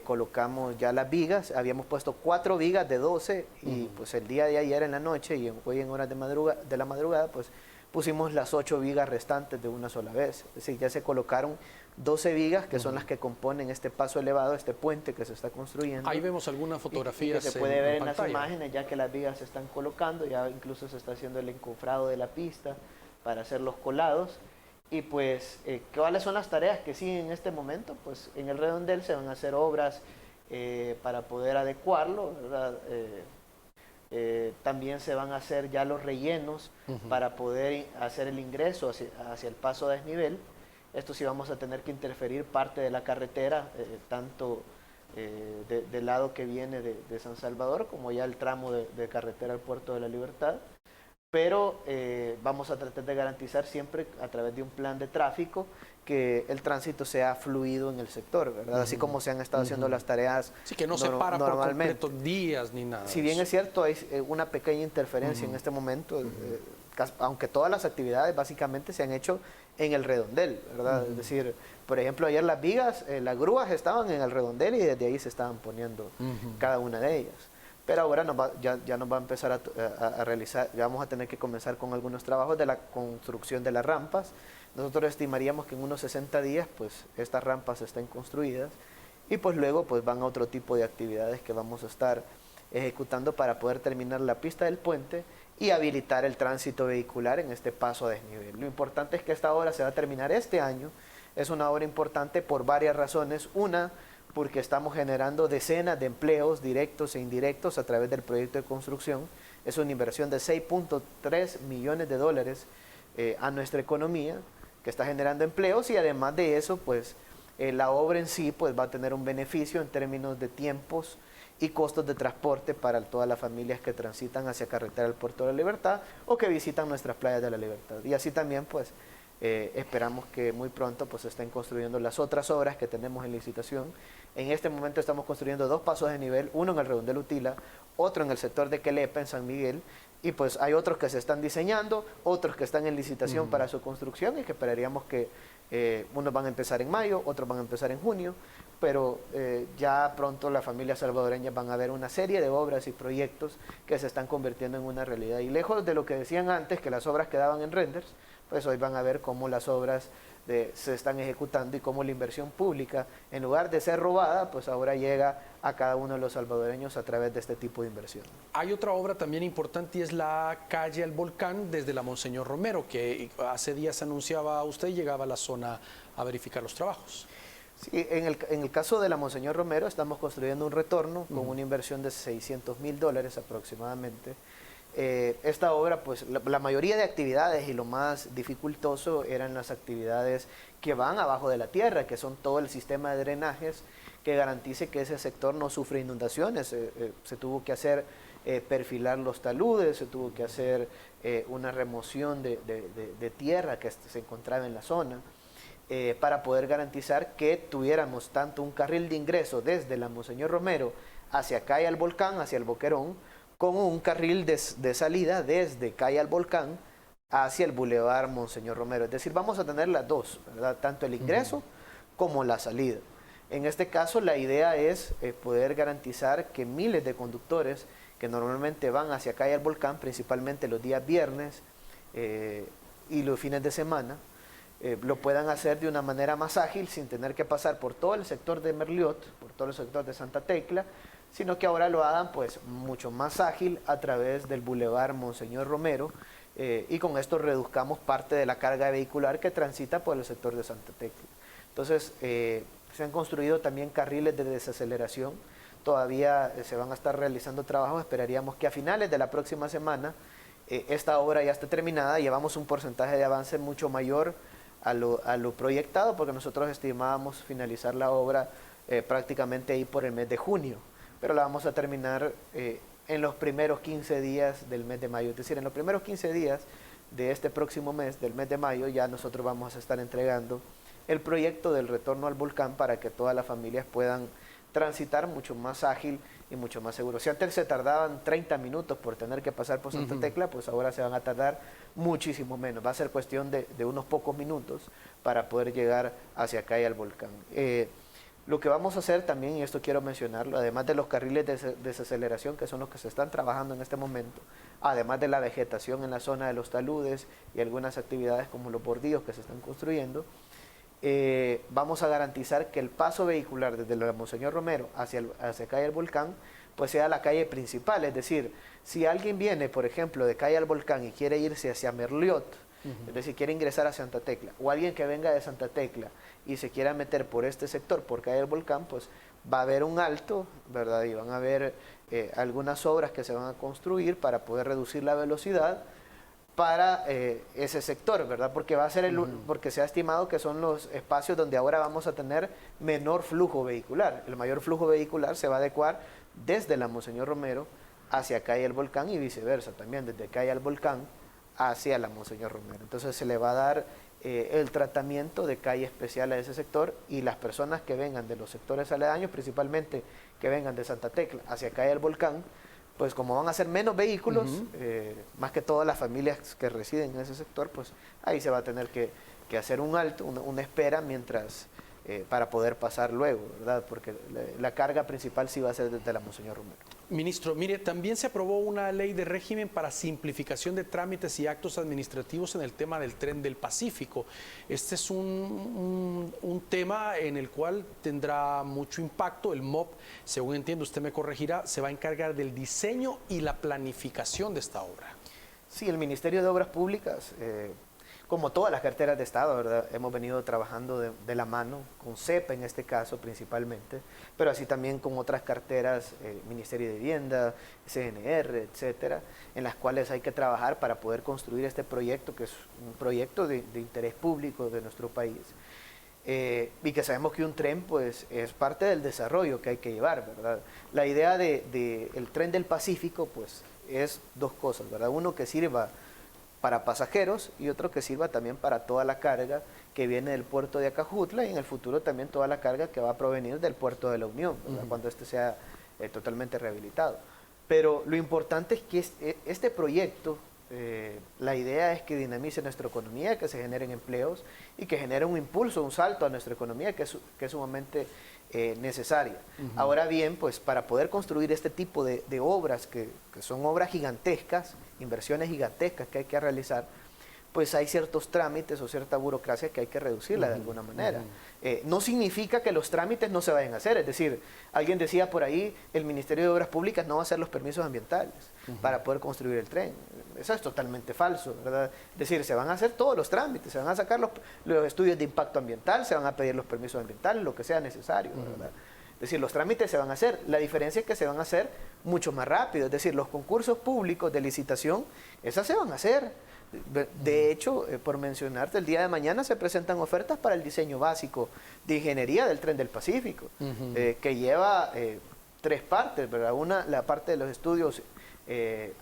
colocamos ya las vigas. Habíamos puesto 4 vigas de 12 y pues el día de ayer en la noche y hoy en horas de la madrugada pues pusimos las 8 vigas restantes de una sola vez. Es decir, ya se colocaron 12 vigas que son las que componen este paso elevado, este puente que se está construyendo. Ahí vemos algunas fotografías y que se puede ver en las pantalla. imágenes ya que las vigas se están colocando, ya incluso se está haciendo el encofrado de la pista para hacer los colados. Y pues, ¿cuáles son las tareas que siguen en este momento? Pues en el redondel se van a hacer obras para poder adecuarlo, ¿verdad? También se van a hacer ya los rellenos para poder hacer el ingreso hacia el paso a desnivel. Esto sí vamos a tener que interferir parte de la carretera, tanto del lado que viene de San Salvador, como ya el tramo de carretera al Puerto de la Libertad. Pero vamos a tratar de garantizar siempre a través de un plan de tráfico que el tránsito sea fluido en el sector, ¿verdad? Así como se han estado haciendo las tareas sí, que no se para por completo días ni nada. Si bien es cierto, hay una pequeña interferencia en este momento, aunque todas las actividades básicamente se han hecho en el redondel, ¿verdad? Es decir, por ejemplo, ayer las vigas, las grúas estaban en el redondel y desde ahí se estaban poniendo cada una de ellas. Pero ahora ya nos va a empezar a realizar, ya vamos a tener que comenzar con algunos trabajos de la construcción de las rampas. Nosotros estimaríamos que en unos 60 días pues estas rampas estén construidas y pues luego pues van a otro tipo de actividades que vamos a estar ejecutando para poder terminar la pista del puente y habilitar el tránsito vehicular en este paso a desnivel. Lo importante es que esta obra se va a terminar este año. Es una obra importante por varias razones. Una, porque estamos generando decenas de empleos directos e indirectos a través del proyecto de construcción. Es una inversión de 6.3 millones de dólares a nuestra economía, que está generando empleos, y además de eso, pues la obra en sí pues, va a tener un beneficio en términos de tiempos y costos de transporte para todas las familias que transitan hacia carretera al Puerto de la Libertad o que visitan nuestras playas de la Libertad. Y así también, pues, esperamos que muy pronto pues, se estén construyendo las otras obras que tenemos en licitación. En este momento estamos construyendo 2 pasos de nivel, uno en el redondel Utila, otro en el sector de Quelepa, en San Miguel, y pues hay otros que se están diseñando, otros que están en licitación para su construcción y que esperaríamos que unos van a empezar en mayo, otros van a empezar en junio, pero ya pronto las familias salvadoreñas van a ver una serie de obras y proyectos que se están convirtiendo en una realidad. Y lejos de lo que decían antes, que las obras quedaban en renders, pues hoy van a ver cómo las obras se están ejecutando y cómo la inversión pública, en lugar de ser robada, pues ahora llega a cada uno de los salvadoreños a través de este tipo de inversión. Hay otra obra también importante y es la calle al Volcán desde la Monseñor Romero, que hace días anunciaba usted y llegaba a la zona a verificar los trabajos. Sí, en el caso de la Monseñor Romero estamos construyendo un retorno con una inversión de $600.000 aproximadamente. Esta obra, pues la mayoría de actividades y lo más dificultoso eran las actividades que van abajo de la tierra, que son todo el sistema de drenajes que garantice que ese sector no sufre inundaciones. Se tuvo que hacer perfilar los taludes, se tuvo que hacer una remoción de tierra que se encontraba en la zona, para poder garantizar que tuviéramos tanto un carril de ingreso desde la Monseñor Romero hacia Calle al Volcán, hacia el Boquerón, como un carril de salida desde Calle al Volcán hacia el Boulevard Monseñor Romero. Es decir, vamos a tener las dos, ¿verdad? Tanto el ingreso como la salida. En este caso, la idea es poder garantizar que miles de conductores que normalmente van hacia Calle al Volcán, principalmente los días viernes y los fines de semana, lo puedan hacer de una manera más ágil, sin tener que pasar por todo el sector de Merliot, por todo el sector de Santa Tecla, sino que ahora lo hagan pues mucho más ágil a través del Boulevard Monseñor Romero, y con esto reduzcamos parte de la carga vehicular que transita por el sector de Santa Tecla. Entonces, se han construido también carriles de desaceleración, todavía se van a estar realizando trabajos, esperaríamos que a finales de la próxima semana esta obra ya esté terminada, llevamos un porcentaje de avance mucho mayor a lo proyectado, porque nosotros estimábamos finalizar la obra prácticamente ahí por el mes de junio, pero la vamos a terminar en los primeros 15 días del mes de mayo. Es decir, en los primeros 15 días de este próximo mes, del mes de mayo, ya nosotros vamos a estar entregando el proyecto del retorno al volcán para que todas las familias puedan transitar mucho más ágil y mucho más seguro. Si antes se tardaban 30 minutos por tener que pasar por Santa Tecla, pues ahora se van a tardar muchísimo menos. Va a ser cuestión de unos pocos minutos para poder llegar hacia acá y al volcán. Lo que vamos a hacer también, y esto quiero mencionarlo, además de los carriles de desaceleración, que son los que se están trabajando en este momento, además de la vegetación en la zona de los taludes y algunas actividades como los bordillos que se están construyendo, vamos a garantizar que el paso vehicular desde la Monseñor Romero hacia Calle al Volcán, pues sea la calle principal. Es decir, si alguien viene, por ejemplo, de Calle al Volcán y quiere irse hacia Merliot, es decir, quiere ingresar a Santa Tecla, o alguien que venga de Santa Tecla y se quiera meter por este sector, por Calle al Volcán, pues va a haber un alto, ¿verdad? Y van a haber algunas obras que se van a construir para poder reducir la velocidad para ese sector, ¿verdad? Porque va a ser porque se ha estimado que son los espacios donde ahora vamos a tener menor flujo vehicular. El mayor flujo vehicular se va a adecuar desde la Monseñor Romero hacia Calle al Volcán y viceversa, también desde Calle al Volcán hacia la Monseñor Romero. Entonces se le va a dar el tratamiento de calle especial a ese sector, y las personas que vengan de los sectores aledaños, principalmente que vengan de Santa Tecla hacia Calle al Volcán, pues como van a ser menos vehículos, más que todas las familias que residen en ese sector, pues ahí se va a tener que hacer un alto, una espera mientras para poder pasar luego, ¿verdad? Porque la carga principal sí va a ser desde la Monseñor Romero. Ministro, mire, también se aprobó una ley de régimen para simplificación de trámites y actos administrativos en el tema del Tren del Pacífico. Este es un tema en el cual tendrá mucho impacto. El MOP, según entiendo, usted me corregirá, se va a encargar del diseño y la planificación de esta obra. Sí, el Ministerio de Obras Públicas, como todas las carteras de Estado, ¿verdad? Hemos venido trabajando de la mano, con CEPA en este caso principalmente, pero así también con otras carteras, Ministerio de Vivienda, CNR, etcétera, en las cuales hay que trabajar para poder construir este proyecto, que es un proyecto de interés público de nuestro país. Y que sabemos que un tren pues es parte del desarrollo que hay que llevar, ¿verdad? La idea del Tren del Pacífico pues es dos cosas, ¿verdad? Uno, que sirva para pasajeros, y otro que sirva también para toda la carga que viene del puerto de Acajutla, y en el futuro también toda la carga que va a provenir del puerto de la Unión, cuando este sea totalmente rehabilitado. Pero lo importante es que este proyecto, la idea es que dinamice nuestra economía, que se generen empleos y que genere un impulso, un salto a nuestra economía que es sumamente necesaria. Ahora bien, pues para poder construir este tipo de obras, que son obras gigantescas, inversiones gigantescas que hay que realizar, pues hay ciertos trámites o cierta burocracia que hay que reducirla de alguna manera. No significa que los trámites no se vayan a hacer, es decir, alguien decía por ahí, el Ministerio de Obras Públicas no va a hacer los permisos ambientales para poder construir el tren. Eso es totalmente falso, ¿verdad? Es decir, se van a hacer todos los trámites, se van a sacar los estudios de impacto ambiental, se van a pedir los permisos ambientales, lo que sea necesario, ¿verdad? Es decir, los trámites se van a hacer, la diferencia es que se van a hacer mucho más rápido, es decir, los concursos públicos de licitación, esas se van a hacer. De hecho, por mencionarte, el día de mañana se presentan ofertas para el diseño básico de ingeniería del Tren del Pacífico, que lleva tres partes, ¿verdad? Una, la parte de los estudios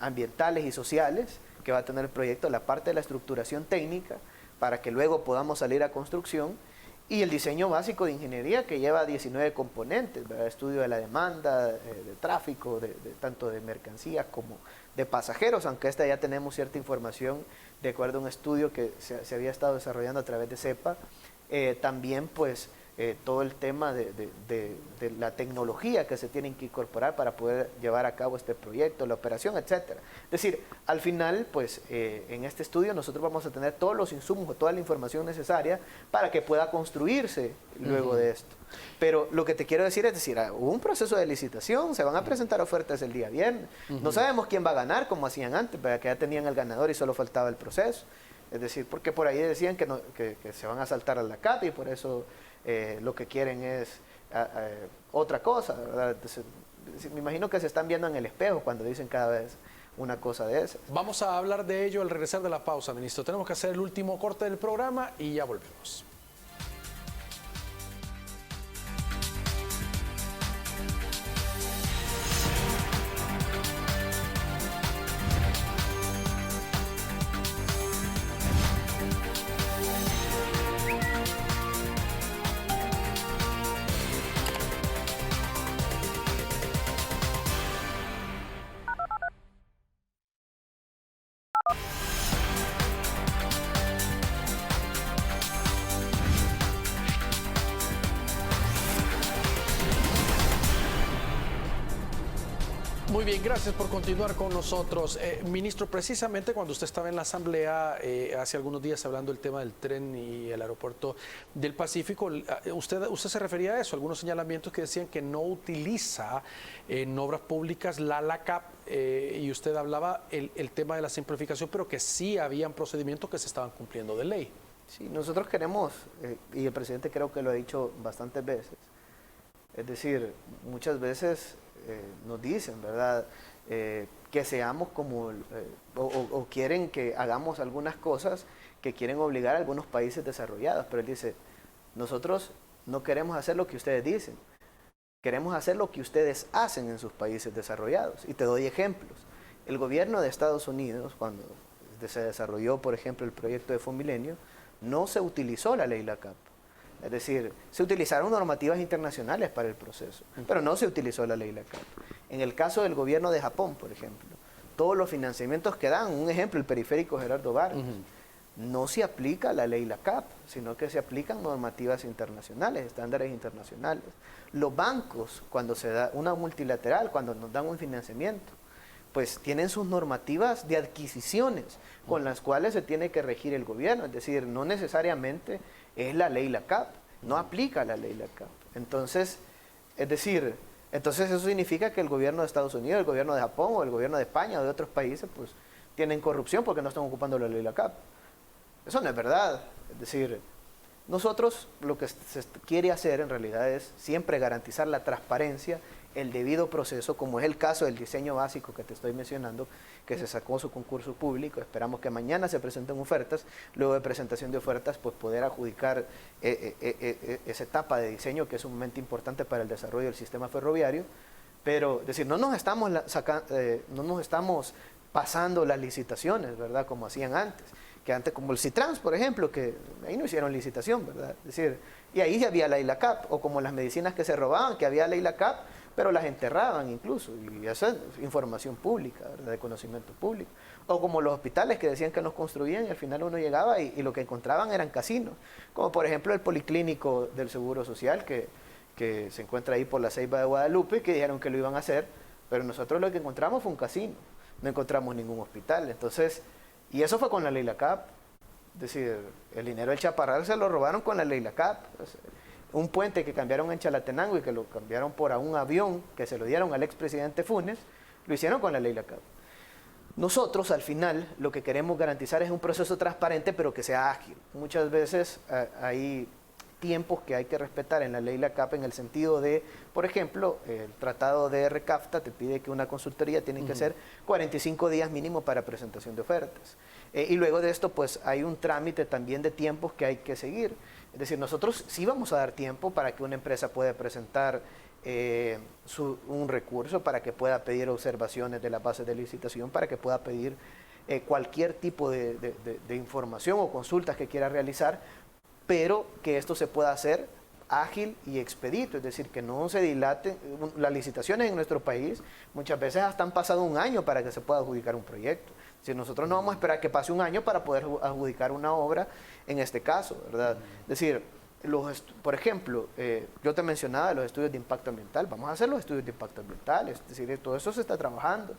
ambientales y sociales, que va a tener el proyecto, la parte de la estructuración técnica, para que luego podamos salir a construcción, y el diseño básico de ingeniería, que lleva 19 componentes, ¿verdad? Estudio de la demanda, de tráfico, tanto de mercancías como de pasajeros, aunque esta ya tenemos cierta información de acuerdo a un estudio que se había estado desarrollando a través de CEPA. También pues todo el tema de la tecnología que se tienen que incorporar para poder llevar a cabo este proyecto, la operación, etcétera. Es decir, al final, pues en este estudio nosotros vamos a tener todos los insumos, toda la información necesaria para que pueda construirse luego de esto. Pero lo que te quiero decir es decir, hubo un proceso de licitación, se van a presentar ofertas el día viernes. No sabemos quién va a ganar, como hacían antes, que ya tenían el ganador y solo faltaba el proceso. Es decir, porque por ahí decían que se van a saltar a la CAP y por eso lo que quieren es otra cosa, ¿verdad? Entonces, me imagino que se están viendo en el espejo cuando dicen cada vez una cosa de esas. Vamos a hablar de ello al regresar de la pausa, ministro. Tenemos que hacer el último corte del programa y ya volvemos. Muy bien, gracias por continuar con nosotros. Ministro, precisamente cuando usted estaba en la Asamblea hace algunos días hablando del tema del tren y el aeropuerto del Pacífico, usted se refería a eso, algunos señalamientos que decían que no utiliza en obras públicas la LACAP y usted hablaba el tema de la simplificación, pero que sí habían procedimientos que se estaban cumpliendo de ley. Sí, nosotros queremos, y el presidente creo que lo ha dicho bastantes veces, es decir, muchas veces nos dicen, ¿verdad?, que seamos como, o quieren que hagamos algunas cosas que quieren obligar a algunos países desarrollados, pero él dice, nosotros no queremos hacer lo que ustedes dicen, queremos hacer lo que ustedes hacen en sus países desarrollados. Y te doy ejemplos. El gobierno de Estados Unidos, cuando se desarrolló, por ejemplo, el proyecto de Fonmilenio, no se utilizó la ley LACAP. Es decir, se utilizaron normativas internacionales para el proceso, pero no se utilizó la ley LACAP. En el caso del gobierno de Japón, por ejemplo, todos los financiamientos que dan, un ejemplo, el periférico Gerardo Vargas, no se aplica la ley LACAP, sino que se aplican normativas internacionales, estándares internacionales. Los bancos, cuando se da una multilateral, cuando nos dan un financiamiento, pues tienen sus normativas de adquisiciones con las cuales se tiene que regir el gobierno, es decir, no necesariamente es la ley LACAP, no aplica la ley LACAP. Entonces, es decir, eso significa que el gobierno de Estados Unidos, el gobierno de Japón o el gobierno de España o de otros países, pues tienen corrupción porque no están ocupando la ley LACAP. Eso no es verdad. Es decir, nosotros lo que se quiere hacer en realidad es siempre garantizar la transparencia, el debido proceso, como es el caso del diseño básico que te estoy mencionando, que se sacó su concurso público. Esperamos que mañana se presenten ofertas, luego de presentación de ofertas, pues poder adjudicar esa etapa de diseño que es un momento importante para el desarrollo del sistema ferroviario. Pero, es decir, no nos estamos pasando las licitaciones, ¿verdad?, como hacían antes. Que antes, como el Citrans, por ejemplo, que ahí no hicieron licitación, ¿verdad? Es decir, y ahí había ley LACAP, o como las medicinas que se robaban, que había ley LACAP, pero las enterraban incluso, y esa es información pública, ¿verdad?, de conocimiento público. O como los hospitales que decían que nos construían y al final uno llegaba y lo que encontraban eran casinos, como por ejemplo el Policlínico del Seguro Social, que se encuentra ahí por la Ceiba de Guadalupe, que dijeron que lo iban a hacer, pero nosotros lo que encontramos fue un casino, no encontramos ningún hospital. Entonces, y eso fue con la ley LACAP. Es decir, el dinero del Chaparral se lo robaron con la ley LACAP. Un puente que cambiaron en Chalatenango y que lo cambiaron por un avión que se lo dieron al expresidente Funes, lo hicieron con la ley LACAP. Nosotros, al final, lo que queremos garantizar es un proceso transparente, pero que sea ágil. Muchas veces hay tiempos que hay que respetar en la ley LACAP en el sentido de, por ejemplo, el tratado de RECAFTA te pide que una consultoría tiene que hacer 45 días mínimo para presentación de ofertas. Y luego de esto, pues hay un trámite también de tiempos que hay que seguir. Es decir, nosotros sí vamos a dar tiempo para que una empresa pueda presentar un recurso, para que pueda pedir observaciones de la base de licitación, para que pueda pedir cualquier tipo de información o consultas que quiera realizar, pero que esto se pueda hacer ágil y expedito, es decir, que no se dilaten. Las licitaciones en nuestro país muchas veces hasta han pasado un año para que se pueda adjudicar un proyecto. Si nosotros no vamos a esperar que pase un año para poder adjudicar una obra en este caso, ¿verdad? Es decir, por ejemplo, yo te mencionaba los estudios de impacto ambiental, vamos a hacer los estudios de impacto ambiental, es decir, todo eso se está trabajando.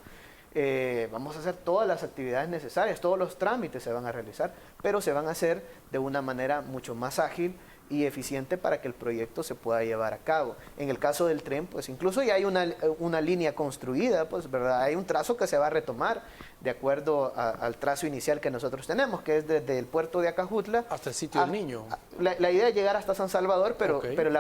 Vamos a hacer todas las actividades necesarias, todos los trámites se van a realizar, pero se van a hacer de una manera mucho más ágil y eficiente para que el proyecto se pueda llevar a cabo. En el caso del tren, pues incluso ya hay una línea construida, pues, ¿verdad? Hay un trazo que se va a retomar de acuerdo al trazo inicial que nosotros tenemos, que es desde el puerto de Acajutla hasta el sitio del Niño. La idea es llegar hasta San Salvador, pero, Okay. pero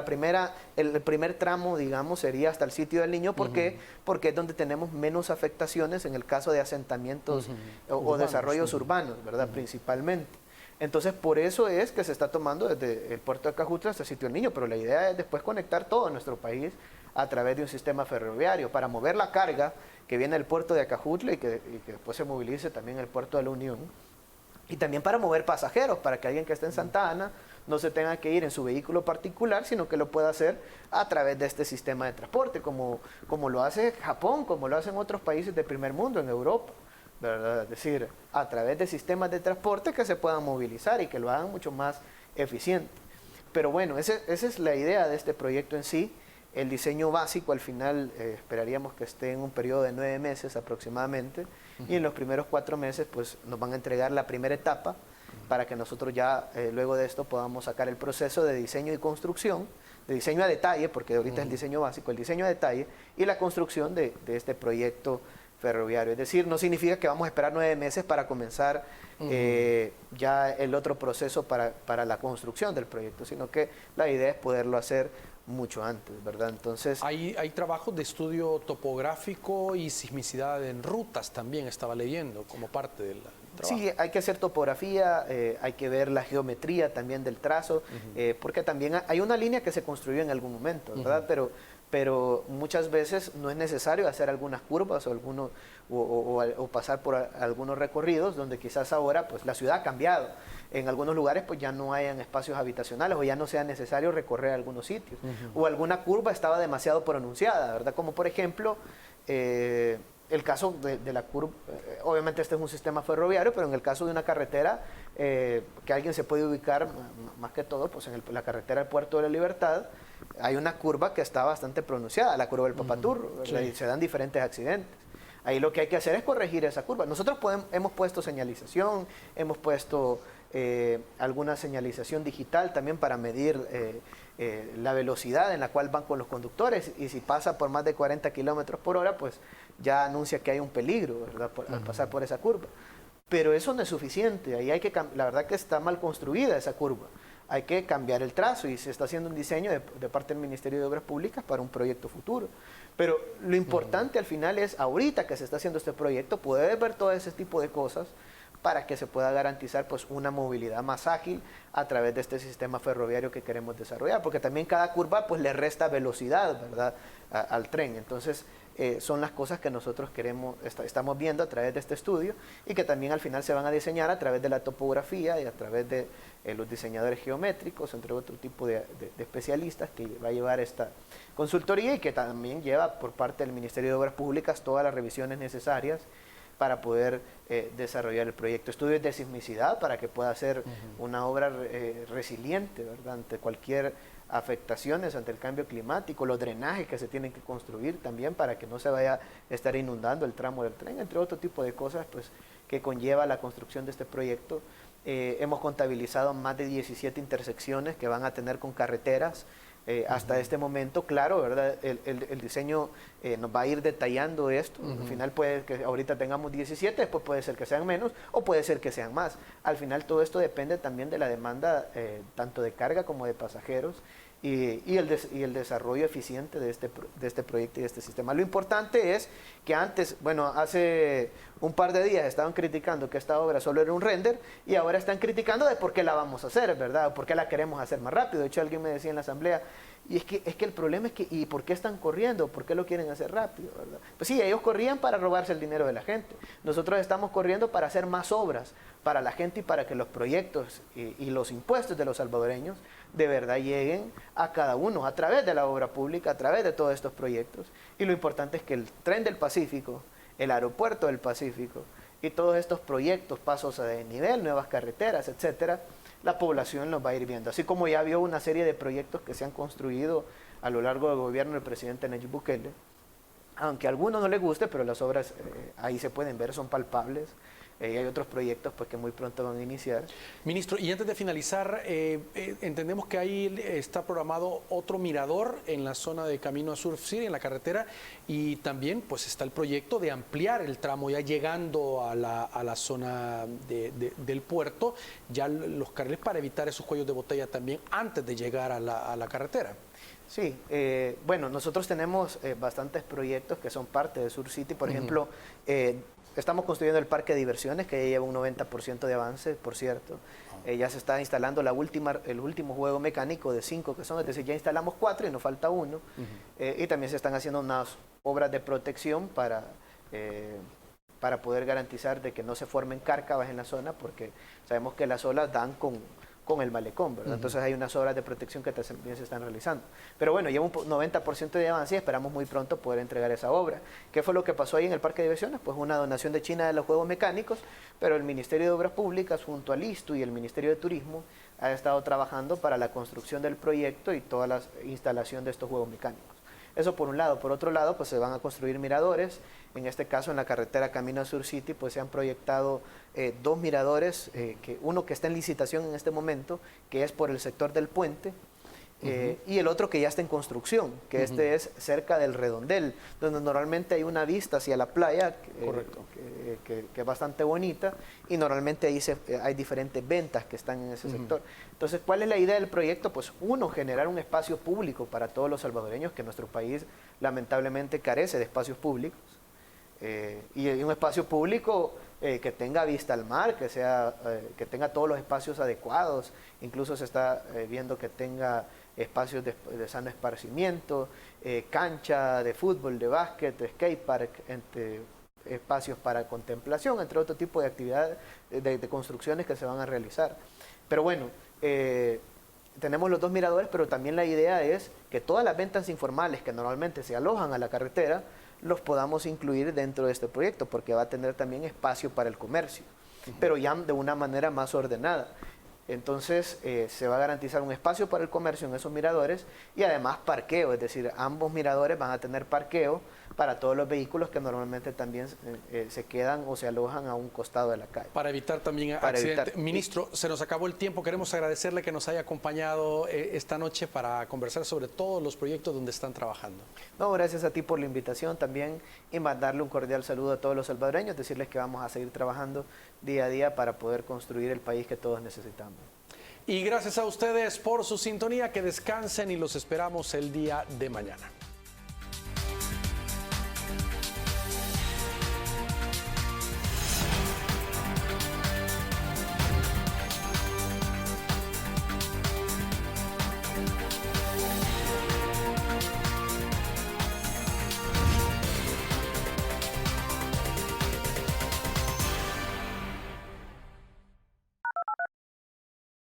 el primer tramo, digamos, sería hasta el sitio del Niño. ¿Por qué? Porque es donde tenemos menos afectaciones en el caso de asentamientos o desarrollos urbanos, ¿verdad? Principalmente. Entonces, por eso es que se está tomando desde el puerto de Acajutla hasta el sitio del Niño, pero la idea es después conectar todo nuestro país a través de un sistema ferroviario para mover la carga que viene del puerto de Acajutla y que después se movilice también el puerto de la Unión. Y también para mover pasajeros, para que alguien que esté en Santa Ana no se tenga que ir en su vehículo particular, sino que lo pueda hacer a través de este sistema de transporte, como lo hace Japón, como lo hacen otros países del primer mundo, en Europa, ¿verdad? Es decir, a través de sistemas de transporte que se puedan movilizar y que lo hagan mucho más eficiente. Pero bueno, esa es la idea de este proyecto en sí. El diseño básico al final esperaríamos que esté en un periodo de 9 meses aproximadamente, y en los primeros 4 meses pues nos van a entregar la primera etapa para que nosotros ya luego de esto podamos sacar el proceso de diseño y construcción, de diseño a detalle, porque ahorita es el diseño básico, el diseño a detalle y la construcción de este proyecto ferroviario. Es decir, no significa que vamos a esperar 9 meses para comenzar ya el otro proceso para la construcción del proyecto, sino que la idea es poderlo hacer mucho antes, ¿verdad? Entonces, hay trabajos de estudio topográfico y sismicidad en rutas también, estaba leyendo, como parte del trabajo. Sí, hay que hacer topografía, hay que ver la geometría también del trazo, porque también hay una línea que se construyó en algún momento, ¿verdad? Pero muchas veces no es necesario hacer algunas curvas o pasar por algunos recorridos donde quizás ahora pues la ciudad ha cambiado. En algunos lugares pues ya no hayan espacios habitacionales o ya no sea necesario recorrer algunos sitios. O alguna curva estaba demasiado pronunciada, ¿verdad? Como por ejemplo el caso de la curva, obviamente este es un sistema ferroviario, pero en el caso de una carretera que alguien se puede ubicar más que todo pues en la carretera del Puerto de la Libertad, hay una curva que está bastante pronunciada, la curva del Papaturro, sí. Y se dan diferentes accidentes. Ahí lo que hay que hacer es corregir esa curva. Nosotros hemos puesto señalización, hemos puesto alguna señalización digital también para medir la velocidad en la cual van con los conductores, y si pasa por más de 40 kilómetros por hora, pues ya anuncia que hay un peligro, ¿verdad? Al pasar por esa curva. Pero eso no es suficiente, ahí hay que la verdad que está mal construida esa curva. Hay que cambiar el trazo y se está haciendo un diseño de parte del Ministerio de Obras Públicas para un proyecto futuro. Pero lo importante al final es, ahorita que se está haciendo este proyecto, poder ver todo ese tipo de cosas para que se pueda garantizar pues una movilidad más ágil a través de este sistema ferroviario que queremos desarrollar, porque también cada curva pues le resta velocidad, ¿verdad? Al tren. Entonces son las cosas que nosotros estamos viendo a través de este estudio, y que también al final se van a diseñar a través de la topografía y a través de los diseñadores geométricos, entre otro tipo de especialistas que va a llevar esta consultoría, y que también lleva por parte del Ministerio de Obras Públicas todas las revisiones necesarias para poder desarrollar el proyecto. Estudios de sismicidad para que pueda ser una obra resiliente, ¿verdad? Ante cualquier afectaciones, ante el cambio climático, los drenajes que se tienen que construir también para que no se vaya a estar inundando el tramo del tren, entre otro tipo de cosas pues, que conlleva la construcción de este proyecto. Hemos contabilizado más de 17 intersecciones que van a tener con carreteras. Hasta este momento, claro, ¿verdad? El diseño nos va a ir detallando esto. Al final puede que ahorita tengamos 17, después puede ser que sean menos o puede ser que sean más. Al final todo esto depende también de la demanda tanto de carga como de pasajeros y el desarrollo eficiente de este proyecto y de este sistema. Lo importante es que antes, bueno, hace un par de días estaban criticando que esta obra solo era un render y ahora están criticando de por qué la vamos a hacer, ¿verdad? ¿Por qué la queremos hacer más rápido? De hecho, alguien me decía en la asamblea, y es que el problema es que, ¿y por qué están corriendo? ¿Por qué lo quieren hacer rápido, verdad? Pues sí, ellos corrían para robarse el dinero de la gente. Nosotros estamos corriendo para hacer más obras para la gente y para que los proyectos y los impuestos de los salvadoreños de verdad lleguen a cada uno a través de la obra pública, a través de todos estos proyectos. Y lo importante es que el Tren del Pacífico, el Aeropuerto del Pacífico y todos estos proyectos, pasos a desnivel, nuevas carreteras, etcétera, la población los va a ir viendo. Así como ya vio una serie de proyectos que se han construido a lo largo del gobierno del presidente Nayib Bukele, aunque a algunos no les guste, pero las obras ahí se pueden ver, son palpables. Y hay otros proyectos pues, que muy pronto van a iniciar. Ministro, y antes de finalizar, entendemos que ahí está programado otro mirador en la zona de Camino a Surf City, en la carretera, y también pues está el proyecto de ampliar el tramo ya llegando a la zona del puerto, ya los carriles para evitar esos cuellos de botella también antes de llegar a la carretera. Sí, bueno, nosotros tenemos bastantes proyectos que son parte de Sur City, por ejemplo, estamos construyendo el parque de diversiones, que ya lleva un 90% de avance, por cierto. Ya se está instalando el último juego mecánico de 5 que son, es decir, ya instalamos 4 y nos falta 1. Y también se están haciendo unas obras de protección para poder garantizar de que no se formen cárcavas en la zona, porque sabemos que las olas dan con el malecón, ¿verdad? Entonces hay unas obras de protección que también se están realizando. Pero bueno, lleva un 90% de avance y esperamos muy pronto poder entregar esa obra. ¿Qué fue lo que pasó ahí en el Parque de Diversiones? Pues una donación de China de los Juegos Mecánicos, pero el Ministerio de Obras Públicas junto al ISTU y el Ministerio de Turismo ha estado trabajando para la construcción del proyecto y toda la instalación de estos Juegos Mecánicos. Eso por un lado. Por otro lado, pues se van a construir miradores. En este caso, en la carretera Camino a Sur City, pues se han proyectado 2 miradores, uno que está en licitación en este momento, que es por el sector del puente, y el otro que ya está en construcción, que este es cerca del Redondel, donde normalmente hay una vista hacia la playa, que es bastante bonita, y normalmente ahí hay diferentes ventas que están en ese sector. Entonces, ¿cuál es la idea del proyecto? Pues uno, generar un espacio público para todos los salvadoreños, que nuestro país lamentablemente carece de espacios públicos, y un espacio público que tenga vista al mar, que tenga todos los espacios adecuados, incluso se está viendo que tenga espacios de sano esparcimiento, cancha de fútbol, de básquet, de skatepark, espacios para contemplación, entre otro tipo de actividades, de construcciones que se van a realizar. Pero bueno, tenemos los 2 miradores, pero también la idea es que todas las ventas informales que normalmente se alojan a la carretera, los podamos incluir dentro de este proyecto, porque va a tener también espacio para el comercio, pero ya de una manera más ordenada. Entonces se va a garantizar un espacio para el comercio en esos miradores y además parqueo, es decir, ambos miradores van a tener parqueo para todos los vehículos que normalmente también se quedan o se alojan a un costado de la calle. Para evitar también accidentes. Ministro, se nos acabó el tiempo. Queremos agradecerle que nos haya acompañado esta noche para conversar sobre todos los proyectos donde están trabajando. No, gracias a ti por la invitación también y mandarle un cordial saludo a todos los salvadoreños, decirles que vamos a seguir trabajando día a día para poder construir el país que todos necesitamos. Y gracias a ustedes por su sintonía, que descansen y los esperamos el día de mañana.